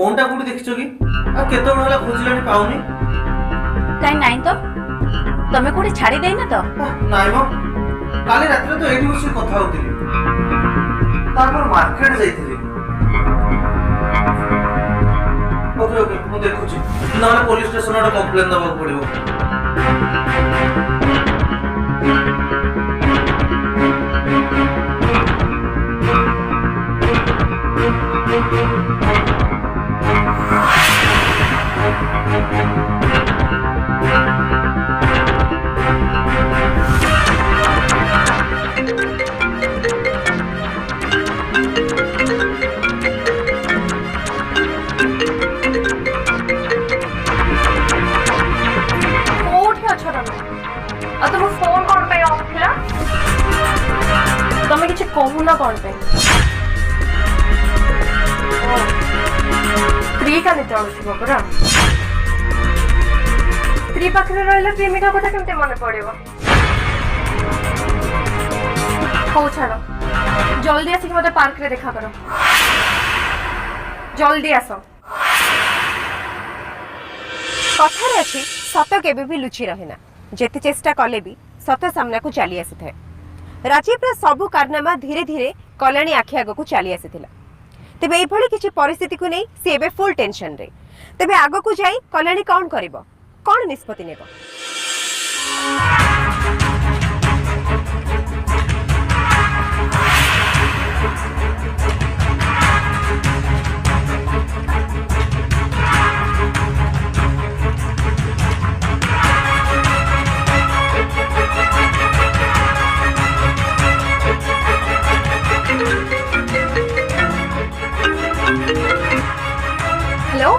phone टा कोठी देखिছো कि आ केतो होला खोजिलानी पाउनी काई नाही तो तमे कोठी छाडी देई ना तो नाइ मो काली रात्री तो एठी बसी କଥା होतिली तापर मार्केट जाइतिली ओके ओके मु देखुची नहले पुलिस स्टेशन रे कंप्लेन दबाक पड़िबो तमे किछि कहू ना कोन पे स्त्री का नि चलुछि बकरा स्त्री पाखरे रहले प्रेमिका कथा केमते मने पड़िबो हो छाड़ो जल्दी आसी मते पार्क रे देखा करो जल्दी आसो कथार अच्छी सत केबे भी लुचि रहेना जेते चेष्टा कले भी सत सामना को चली आसी थे राजीव सबू कारनामा धीरे धीरे कल्याणी आखि आग को चली आसी तेबे एभली किछि परिस्थिति को नहीं से एबे फुल टेंशन रे तेबे आग को जाई कल्याणी कौन करिवो कौन निष्पत्ति नेबो हेलो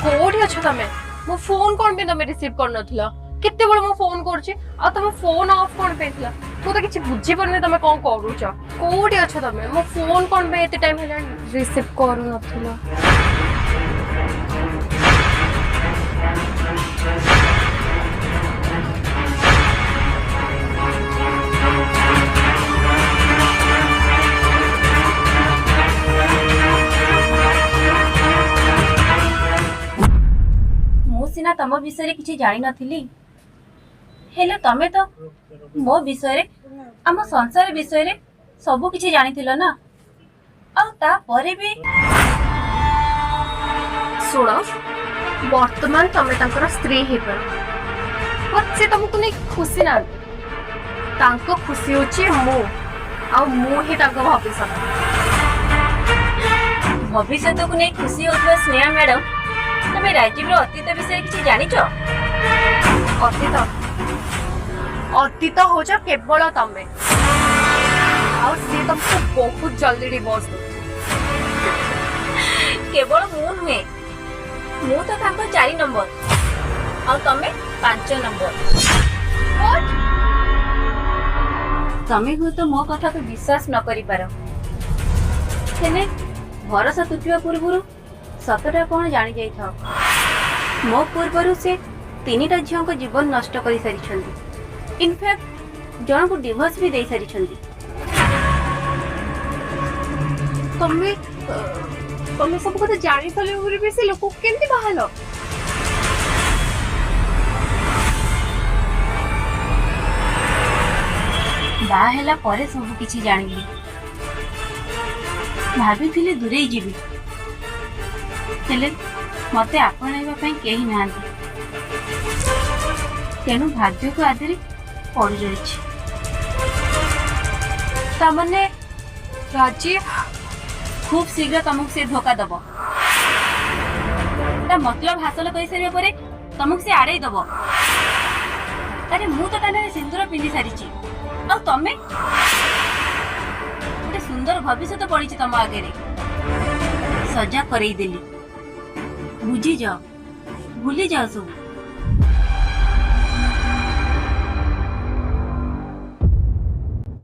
कोठी अछ तमे मो फोन कोन पे तमे रिसीव कर नथिला केते बळ मो फोन करछि आ तमे फोन ऑफ कोन पेथिला तू तो किछि बुझी परने तमे कोन करूछ कोठी अछ तमे मो फोन कोन पे एते टाइम हेला रिसीव करू नथिला सिना तम विषय किसी जानी नथिली हेले तमे तो मो विषय आम संसार विषय सब किसी जानिथिलो ना आ ता परे भी सुनो वर्तमान तमे तांकर स्त्री हेबो पर से तुमको नहीं खुशी ना तांको खुशी होची मु ही तांको भविष्य को नहीं खुशी होतबा स्नेहा मैडम तमे राजीव अतीत विषय किसी जानिच अतीत हो जा केवल तमे और से तुमको बहुत जल्दी डिवोर्स केवल मु नुहे मु तो तांको 4 नंबर और तमे 5 नंबर तमे हो तो मो कथा को विश्वास न करि पारो हेले भरोसा तुटिवा पूर्वरु सतटा कौन जानी जाई था मो पूर्वर से 3टा झियों को जीवन नष्ट कर सारी इनफैक्ट जन को डिवोर्स भी दे सारी तमे तमे सब कथा जानी सले उरे भी से लोक केमती बाहलो बाहेला परे सब किछि जानिली भाभी थिले दूरे जीवी हेले मते आपणाइबा पई केही नांती तेनु भाग्य को आदरी पड़ जाइछि तमने राजीव खूब शीघ्र तुमको से धोखा दबो ता मतलब हासिल कर सारे परे तुमको से आड़े दबो अरे मु तो ताने सिंदूर पिंदी सारिछि आ तमे गोटे सुंदर भविष्य तो पड़ी तुम आगे सजा करई देली बुझी जाओ भूली जाओ सब